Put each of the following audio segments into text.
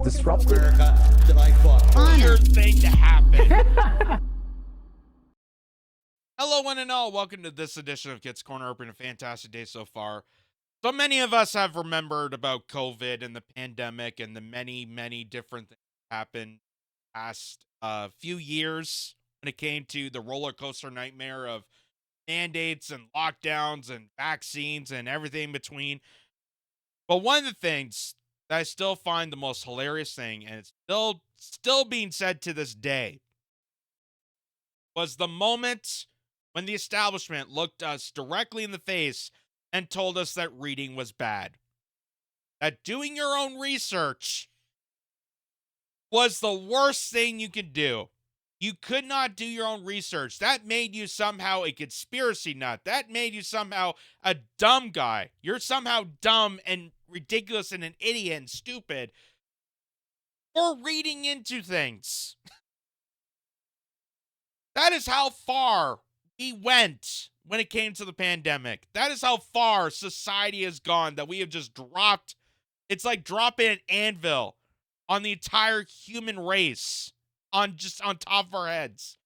disrupted. America that I thought weird thing to happen. Hello, one and all. Welcome to this edition of Kitz Corner. Hoping a fantastic day so far. So many of us have remembered about COVID and the pandemic and the many different things that happened past few years when it came to the roller coaster nightmare of mandates and lockdowns and vaccines and everything in between. But one of the things that I still find the most hilarious thing, and it's still being said to this day, was the moment when the establishment looked us directly in the face and told us that reading was bad. That doing your own research was the worst thing you could do. You could not do your own research. That made you somehow a conspiracy nut. That made you somehow a dumb guy. You're somehow dumb and ridiculous and an idiot and stupid for reading into things. That is how far we went when it came to the pandemic. That is how far society has gone, that we have just dropped. It's like dropping an anvil on the entire human race on top of our heads.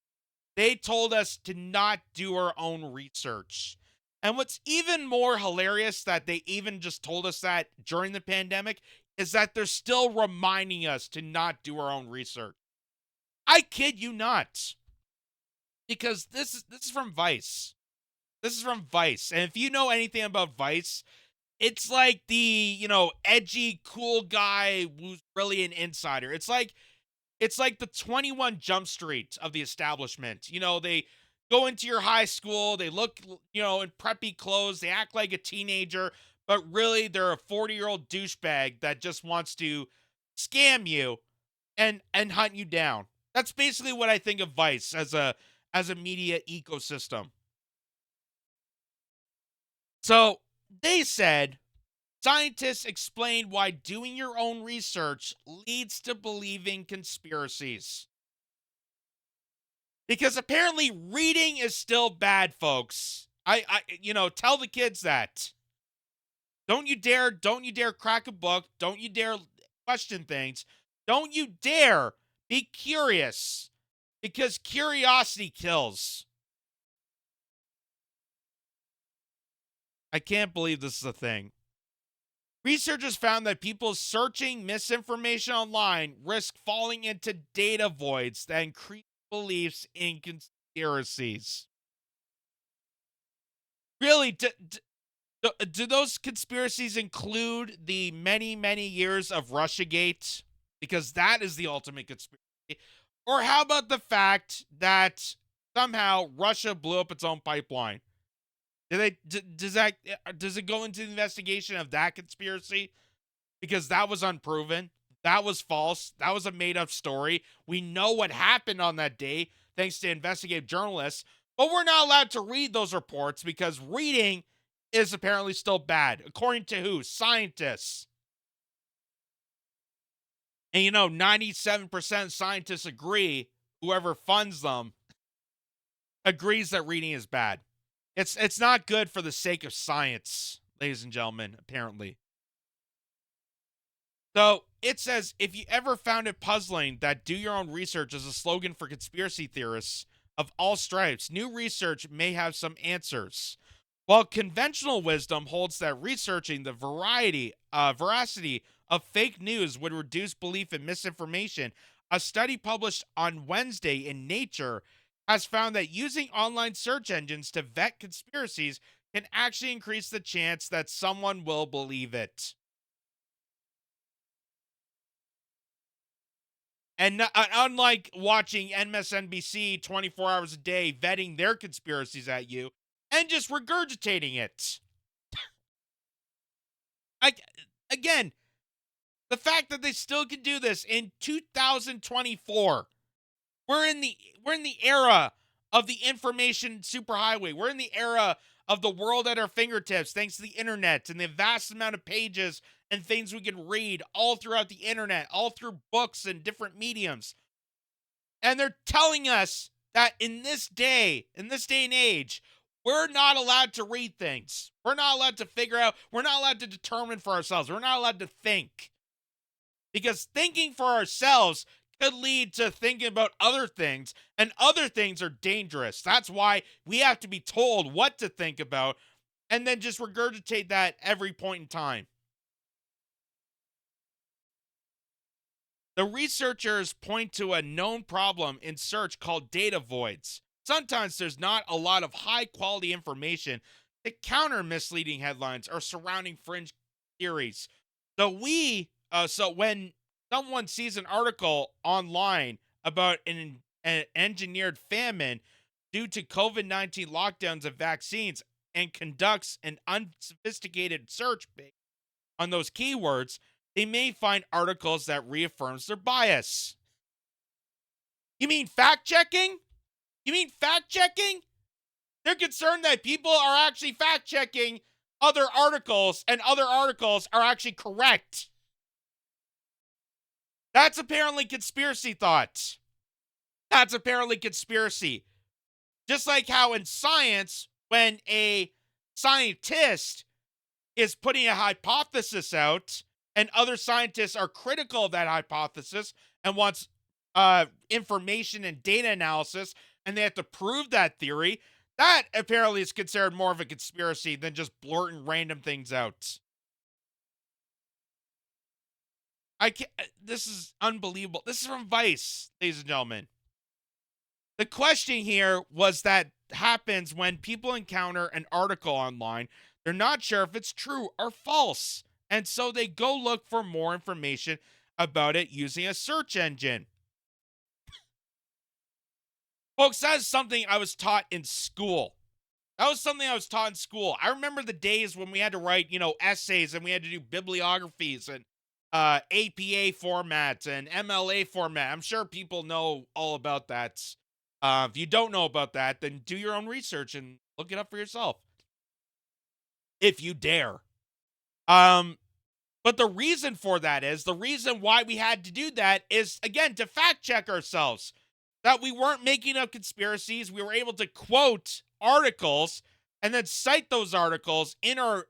They told us to not do our own research. And what's even more hilarious that they even just told us that during the pandemic is that they're still reminding us to not do our own research. I kid you not. Because this is from Vice. This is from Vice. And if you know anything about Vice, it's like the, edgy, cool guy who's really an insider. It's like the 21 Jump Street of the establishment. They go into your high school, they look, in preppy clothes, they act like a teenager, but really they're a 40-year-old douchebag that just wants to scam you and hunt you down. That's basically what I think of Vice as a media ecosystem. So they said scientists explain why doing your own research leads to believing conspiracies. Because apparently reading is still bad, folks. I tell the kids that. Don't you dare crack a book. Don't you dare question things. Don't you dare be curious. Because curiosity kills. I can't believe this is a thing. Researchers found that people searching misinformation online risk falling into data voids that increase beliefs in conspiracies. Really, do those conspiracies include the many years of Russiagate? Because that is the ultimate conspiracy. Or how about the fact that somehow Russia blew up its own pipeline? Does it go into the investigation of that conspiracy? Because that was unproven. That was false. That was a made-up story. We know what happened on that day thanks to investigative journalists, but we're not allowed to read those reports because reading is apparently still bad. According to who? Scientists. And 97% of scientists agree, whoever funds them, agrees that reading is bad. It's not good for the sake of science, ladies and gentlemen, apparently. So it says, if you ever found it puzzling that do your own research is a slogan for conspiracy theorists of all stripes, new research may have some answers. While conventional wisdom holds that researching the veracity of fake news would reduce belief in misinformation, a study published on Wednesday in Nature has found that using online search engines to vet conspiracies can actually increase the chance that someone will believe it. And unlike watching MSNBC 24 hours a day vetting their conspiracies at you and just regurgitating it. Again, the fact that they still can do this in 2024. We're in the era of the information superhighway. We're in the era of the world at our fingertips thanks to the internet and the vast amount of pages and things we can read all throughout the internet, all through books and different mediums. And they're telling us that in this day and age, we're not allowed to read things. We're not allowed to figure out. We're not allowed to determine for ourselves. We're not allowed to think. because thinking for ourselves could lead to thinking about other things, and other things are dangerous. That's why we have to be told what to think about and then just regurgitate that every point in time. The researchers point to a known problem in search called data voids. Sometimes there's not a lot of high quality information to counter misleading headlines or surrounding fringe theories. So when someone sees an article online about an engineered famine due to COVID-19 lockdowns and vaccines and conducts an unsophisticated search based on those keywords, they may find articles that reaffirms their bias. You mean fact checking? You mean fact checking? They're concerned that people are actually fact checking other articles and other articles are actually correct. That's apparently conspiracy thought. That's apparently conspiracy. Just like how in science, when a scientist is putting a hypothesis out and other scientists are critical of that hypothesis and wants information and data analysis and they have to prove that theory, that apparently is considered more of a conspiracy than just blurting random things out. I can't, this is unbelievable. This is from Vice, ladies and gentlemen. The question here was that happens when people encounter an article online. They're not sure if it's true or false. And so they go look for more information about it using a search engine. Folks, that is something I was taught in school. That was something I was taught in school. I remember the days when we had to write, essays and we had to do bibliographies and APA formats and MLA format. I'm sure people know all about that. If you don't know about that, then do your own research and look it up for yourself. If you dare. But the reason for that is, the reason why we had to do that is, again, to fact check ourselves. That we weren't making up conspiracies. We were able to quote articles and then cite those articles in our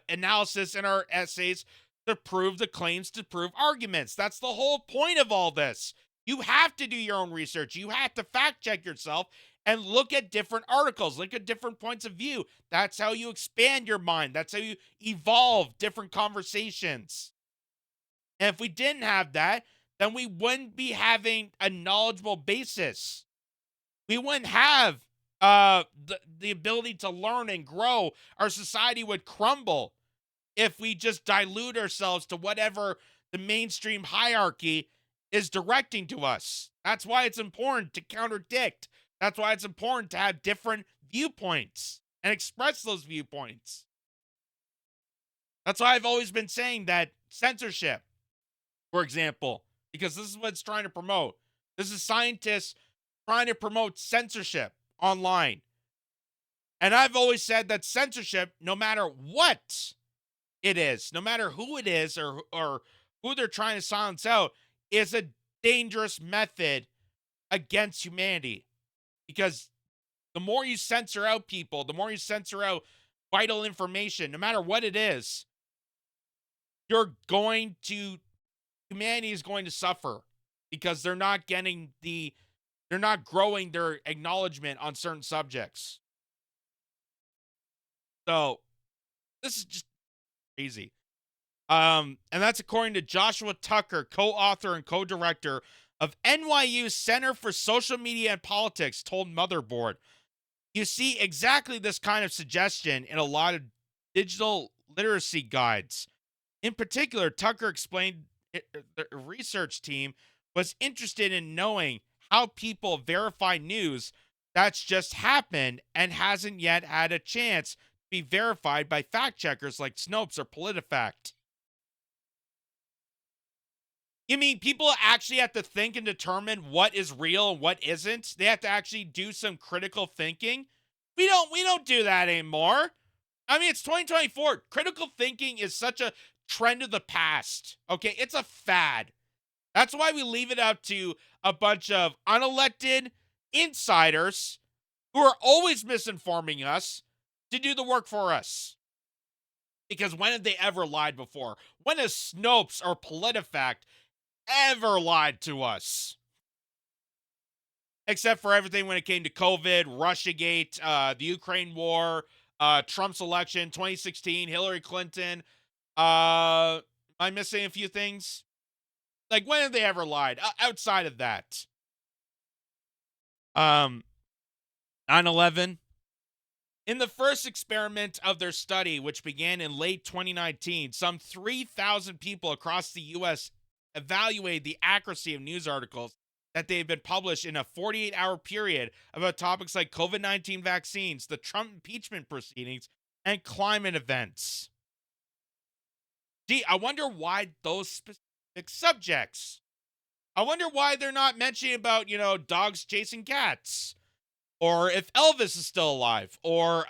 analysis, in our essays, to prove the claims, to prove arguments. That's the whole point of all this. You have to do your own research. You have to fact check yourself and look at different articles, look at different points of view. That's how you expand your mind. That's how you evolve different conversations. And if we didn't have that, then we wouldn't be having a knowledgeable basis. We wouldn't have the ability to learn and grow. Our society would crumble if we just dilute ourselves to whatever the mainstream hierarchy is directing to us. That's why it's important to contradict. That's why it's important to have different viewpoints and express those viewpoints. That's why I've always been saying that censorship, for example, because this is what it's trying to promote. This is scientists trying to promote censorship online. And I've always said that censorship, no matter what it is, no matter who it is or who they're trying to silence out, is a dangerous method against humanity. Because the more you censor out people, the more you censor out vital information, no matter what it is, humanity is going to suffer because they're not growing their acknowledgement on certain subjects. So this is just crazy. And that's according to Joshua Tucker, co-author and co-director of NYU's Center for Social Media and Politics, told Motherboard. You see exactly this kind of suggestion in a lot of digital literacy guides. In particular, Tucker explained the research team was interested in knowing how people verify news that's just happened and hasn't yet had a chance to be verified by fact checkers like Snopes or PolitiFact. You mean people actually have to think and determine what is real and what isn't? They have to actually do some critical thinking? We don't do that anymore. I mean, it's 2024. Critical thinking is such a trend of the past. Okay, it's a fad. That's why we leave it up to a bunch of unelected insiders who are always misinforming us to do the work for us. Because when have they ever lied before? When has Snopes or PolitiFact ever lied to us? Except for everything when it came to COVID, Russiagate, the Ukraine war, Trump's election, 2016, Hillary Clinton. Am I missing a few things? Like, when have they ever lied? Outside of that. 9/11. In the first experiment of their study, which began in late 2019, some 3,000 people across the U.S. evaluated the accuracy of news articles that they had been published in a 48-hour period about topics like COVID-19 vaccines, the Trump impeachment proceedings, and climate events. Gee, I wonder why those specific subjects. I wonder why they're not mentioning about, dogs chasing cats, or if Elvis is still alive, or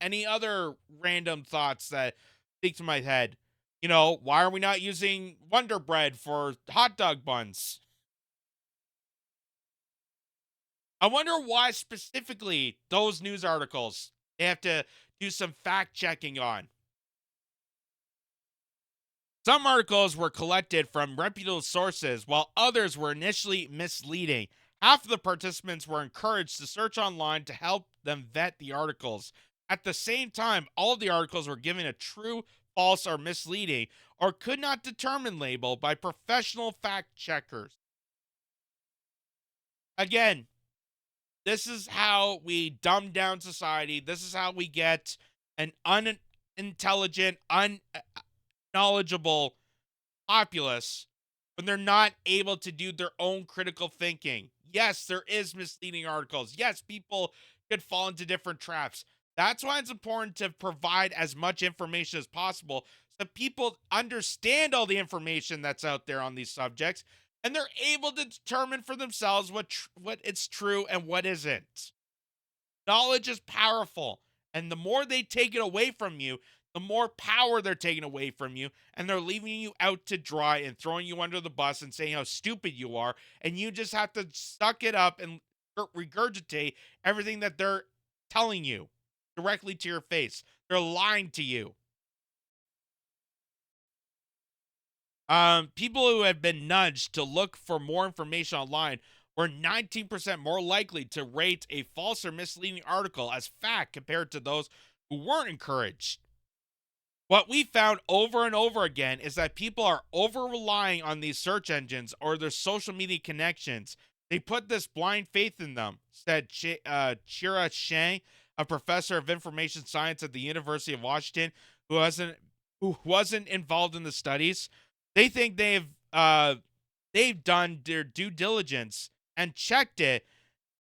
any other random thoughts that speak to my head. Why are we not using Wonder Bread for hot dog buns? I wonder why specifically those news articles they have to do some fact checking on. Some articles were collected from reputable sources, while others were initially misleading. Half of the participants were encouraged to search online to help them vet the articles. At the same time, all of the articles were given a true, false, or misleading, or could not determine label by professional fact checkers. Again, this is how we dumb down society. This is how we get an unintelligent, unknowledgeable populace when they're not able to do their own critical thinking. Yes, there is misleading articles. Yes, people could fall into different traps. That's why it's important to provide as much information as possible so people understand all the information that's out there on these subjects and they're able to determine for themselves what it's true and what isn't. Knowledge is powerful, and the more they take it away from you, the more power they're taking away from you, and they're leaving you out to dry and throwing you under the bus and saying how stupid you are, and you just have to suck it up and regurgitate everything that they're telling you directly to your face. They're lying to you. People who had been nudged to look for more information online were 19% more likely to rate a false or misleading article as fact compared to those who weren't encouraged. What we found over and over again is that people are over relying on these search engines or their social media connections. They put this blind faith in them, said Chira Shang, a professor of information science at the University of Washington, who wasn't involved in the studies. They think they've done their due diligence and checked it,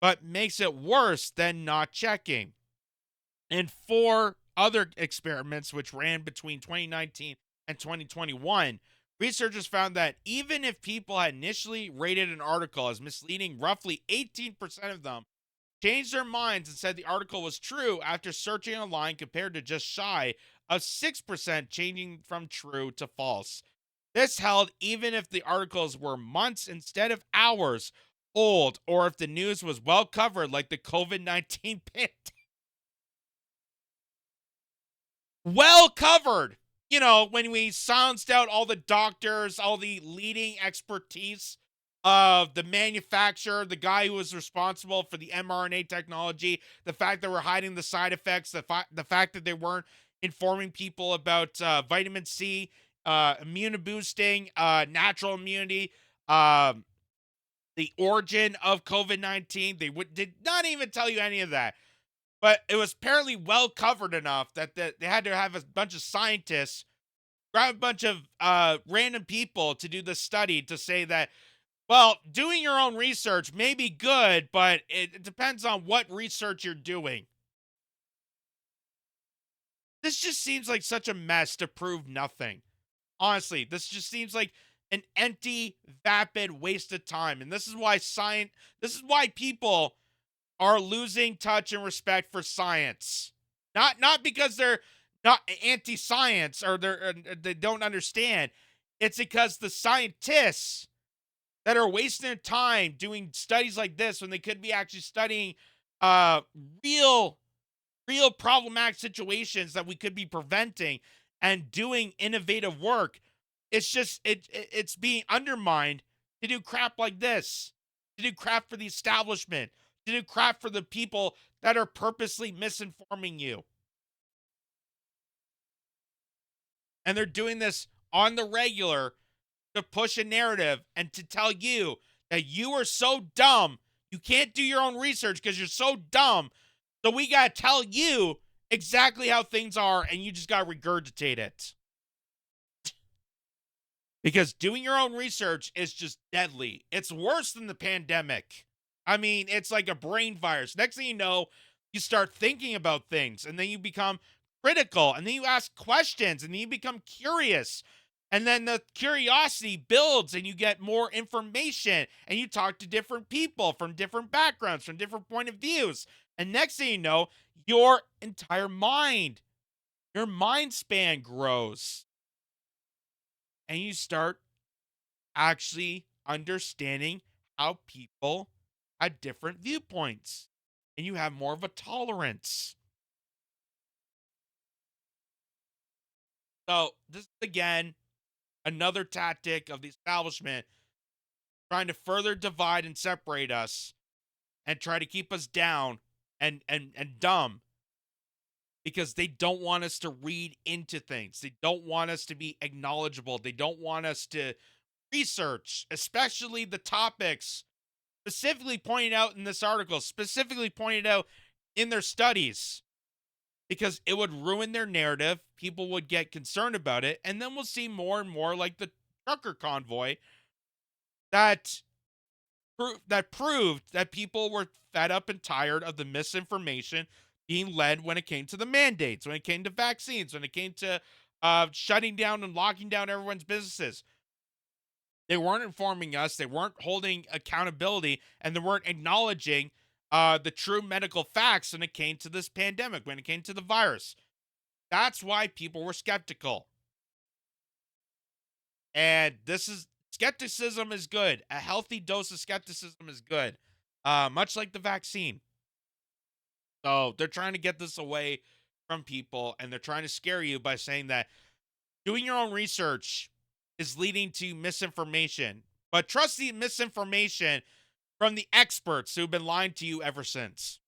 but makes it worse than not checking. In 4 other experiments, which ran between 2019 and 2021, researchers found that even if people had initially rated an article as misleading, roughly 18% of them changed their minds and said the article was true after searching online, compared to just shy of 6% changing from true to false. This held even if the articles were months instead of hours old, or if the news was well covered, like the COVID-19 pandemic. Well covered. When we silenced out all the doctors, all the leading expertise of the manufacturer, the guy who was responsible for the mRNA technology, the fact that we're hiding the side effects, the fact that they weren't informing people about vitamin C, immune boosting, natural immunity, the origin of COVID-19. They did not even tell you any of that. But it was apparently well covered enough that they had to have a bunch of scientists grab a bunch of random people to do the study to say that, well, doing your own research may be good, but it depends on what research you're doing. This just seems like such a mess to prove nothing. Honestly, this just seems like an empty, vapid waste of time. And this is why people are losing touch and respect for science. Not because they're not anti-science or they don't understand. It's because the scientists that are wasting their time doing studies like this when they could be actually studying real real problematic situations that we could be preventing and doing innovative work. It's just it's being undermined to do crap like this, to do crap for the establishment, to do crap for the people that are purposely misinforming you. And they're doing this on the regular to push a narrative and to tell you that you are so dumb, you can't do your own research because you're so dumb. So we got to tell you exactly how things are, and you just got to regurgitate it. Because doing your own research is just deadly. It's worse than the pandemic. I mean, it's like a brain virus. Next thing you know, you start thinking about things, and then you become critical, and then you ask questions, and then you become curious. And then the curiosity builds, and you get more information, and you talk to different people from different backgrounds, from different point of views. And next thing you know, your entire mind, your mind span grows, and you start actually understanding how people have different viewpoints, and you have more of a tolerance. So, this is again another tactic of the establishment trying to further divide and separate us and try to keep us down and dumb because they don't want us to read into things. They don't want us to be acknowledgeable. They don't want us to research, especially the topics specifically pointed out in this article, specifically pointed out in their studies, because it would ruin their narrative. People would get concerned about it, and then we'll see more and more like the trucker convoy that proved that people were fed up and tired of the misinformation being led when it came to the mandates, when it came to vaccines, when it came to shutting down and locking down everyone's businesses. They weren't informing us, they weren't holding accountability, and they weren't acknowledging the true medical facts when it came to this pandemic, when it came to the virus. That's why people were skeptical. And this is skepticism is good. A healthy dose of skepticism is good. Much like the vaccine. So they're trying to get this away from people, and they're trying to scare you by saying that doing your own research is leading to misinformation. But trust the misinformation from the experts who've been lying to you ever since.